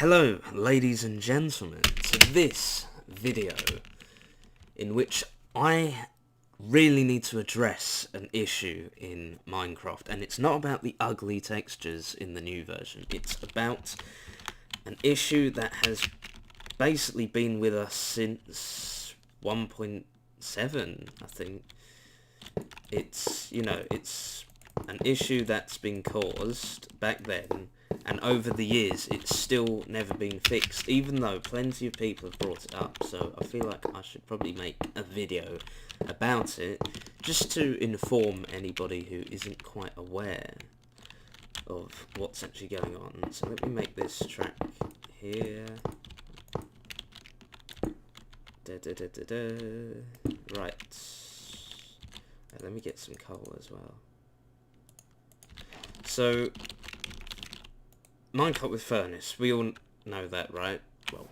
Hello, ladies and gentlemen, to this video in which I really need to address an issue in Minecraft, and it's not about the ugly textures in the new version, it's about an issue that has basically been with us since 1.7, I think. It's an issue that's been caused back then, and over the years it's still never been fixed, even though plenty of people have brought it up. So I feel like I should probably make a video about it, just to inform anybody who isn't quite aware of what's actually going on. So let me make this track here. Right. Let me get some coal as well. So, Minecart with furnace, we all know that, right? Well,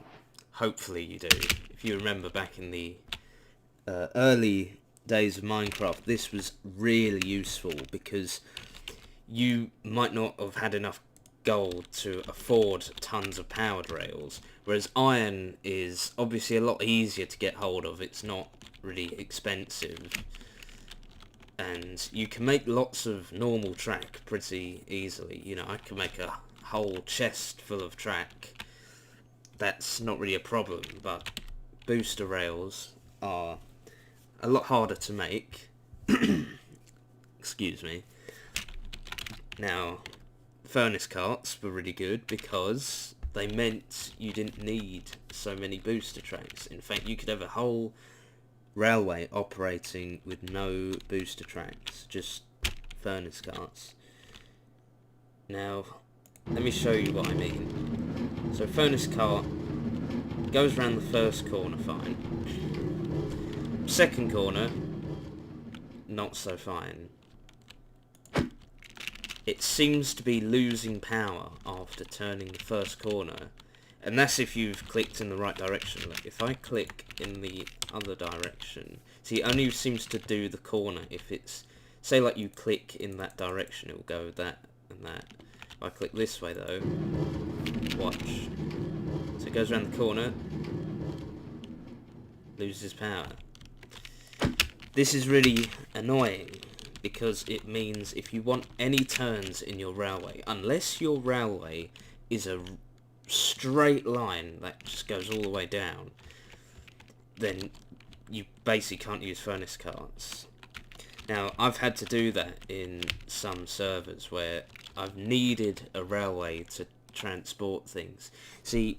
hopefully you do. If you remember back in the early days of Minecraft, this was really useful because you might not have had enough gold to afford tons of powered rails, whereas iron is obviously a lot easier to get hold of. It's not really expensive, and you can make lots of normal track pretty easily. You know, I can make a whole chest full of track. That's not really a problem, but booster rails are a lot harder to make. Excuse me. Now, furnace carts were really good because they meant you didn't need so many booster tracks. In fact, you could have a whole railway operating with no booster tracks, just furnace carts. Now, let me show you what I mean. So furnace cart goes around the first corner fine. Second corner, not so fine. It seems to be losing power after turning the first corner, and that's if you've clicked in the right direction. Like if I click in the other direction, see, it only seems to do the corner if it's, say like you click in that direction, it will go that and that. If I click this way though, watch, so it goes around the corner, loses power. This is really annoying because it means if you want any turns in your railway, unless your railway is a straight line that just goes all the way down, then you basically can't use furnace carts. Now, I've had to do that in some servers where I've needed a railway to transport things. See,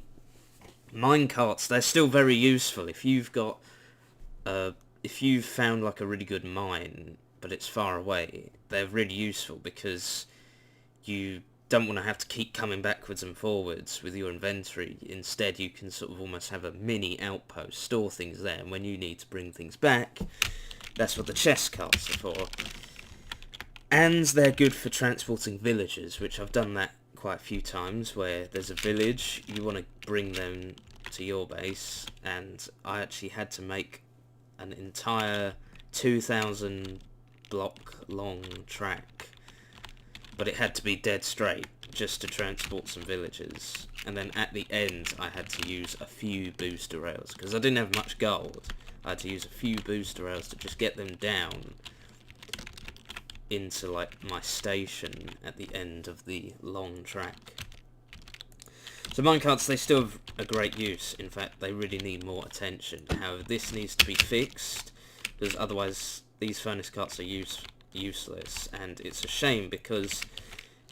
minecarts, they're still very useful if you've got if you've found like a really good mine but it's far away. They're really useful because you don't want to have to keep coming backwards and forwards with your inventory. Instead, you can sort of almost have a mini outpost, store things there, and when you need to bring things back, that's what the chest carts are for. And they're good for transporting villagers, which I've done that quite a few times, where there's a village, you want to bring them to your base, and I actually had to make an entire 2,000 block long track, but it had to be dead straight just to transport some villagers. And then at the end I had to use a few booster rails because I didn't have much gold. I had to use a few booster rails to just get them down into like my station at the end of the long track. So minecarts, they still have a great use. In fact, they really need more attention. However, this needs to be fixed because otherwise these furnace carts are useless, and it's a shame because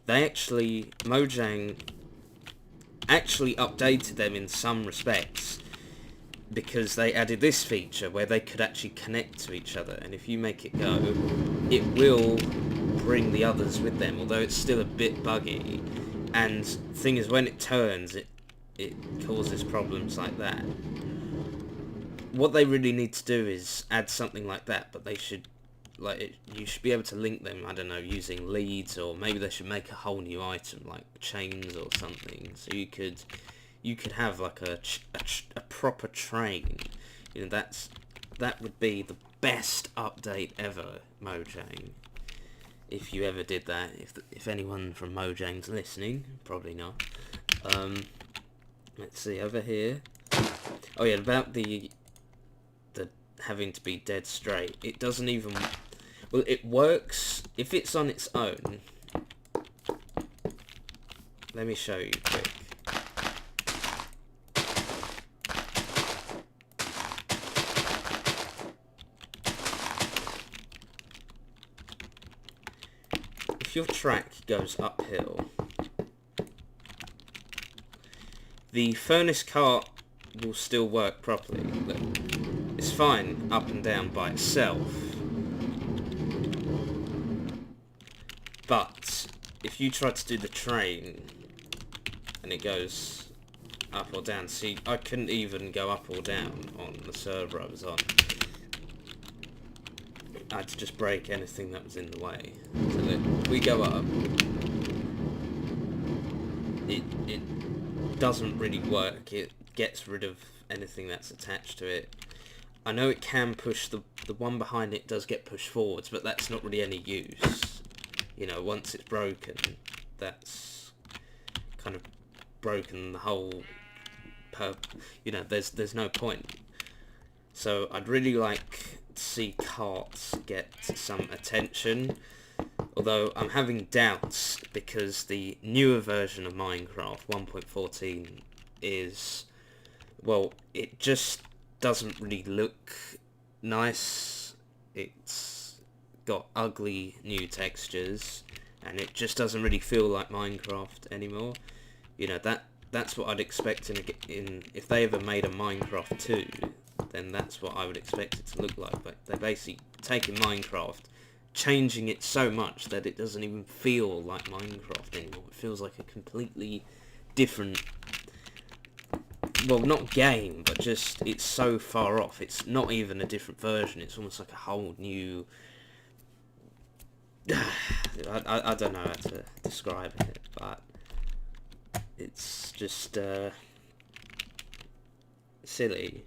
they actually, Mojang actually updated them in some respects because they added this feature where they could actually connect to each other, and if you make it go, it will bring the others with them, although it's still a bit buggy. And the thing is, when it turns, it causes problems like that. What they really need to do is add something like that, but they should, you should be able to link them, I don't know, using leads, or maybe they should make a whole new item like chains or something, so you could have like a proper train. You know, that would be the best update ever, Mojang. If you ever did that, if anyone from Mojang's listening, probably not. Let's see, over here. Oh yeah, about the having to be dead straight. It doesn't even... Well, it works if it's on its own. Let me show you quick. If your track goes uphill, the furnace cart will still work properly. Look, it's fine up and down by itself. But if you try to do the train and it goes up or down, see, I couldn't even go up or down on the server I was on. I had to just break anything that was in the way. So look, we go up. It doesn't really work. It gets rid of anything that's attached to it. I know it can push, the one behind it does get pushed forwards, but that's not really any use. You know, once it's broken, that's kind of broken the whole you know, there's no point. So I'd really like to see carts get some attention, although I'm having doubts because the newer version of Minecraft 1.14 is, well, it just doesn't really look nice. It's got ugly new textures and it just doesn't really feel like Minecraft anymore. You know, that's what I'd expect in if they ever made a Minecraft 2, then that's what I would expect it to look like. But they're basically taking Minecraft, changing it so much that it doesn't even feel like Minecraft anymore. It feels like a completely different, well, not game, but just it's so far off. It's not even a different version. It's almost like a whole new... I don't know how to describe it, but it's just silly.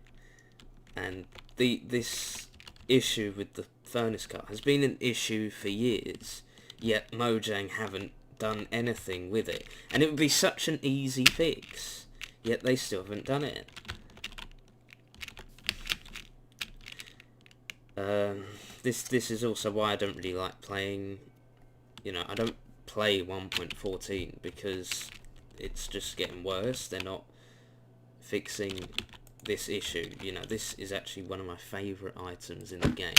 And this issue with the furnace cart has been an issue for years, yet Mojang haven't done anything with it. And it would be such an easy fix, yet they still haven't done it. This is also why I don't really like playing, you know, I don't play 1.14 because it's just getting worse. They're not fixing this issue. You know, this is actually one of my favourite items in the game.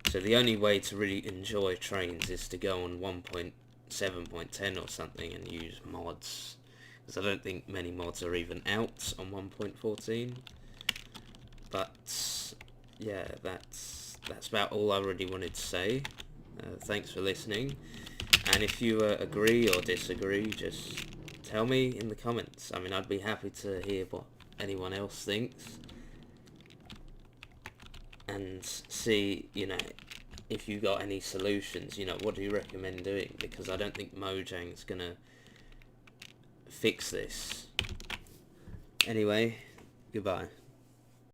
So the only way to really enjoy trains is to go on 1.7.10 or something and use mods. Because I don't think many mods are even out on 1.14. But yeah, that's about all I really wanted to say. Thanks for listening. And if you agree or disagree, just tell me in the comments. I mean, I'd be happy to hear what anyone else thinks. And see, you know, if you got any solutions, you know, what do you recommend doing? Because I don't think Mojang's gonna fix this. Anyway, goodbye.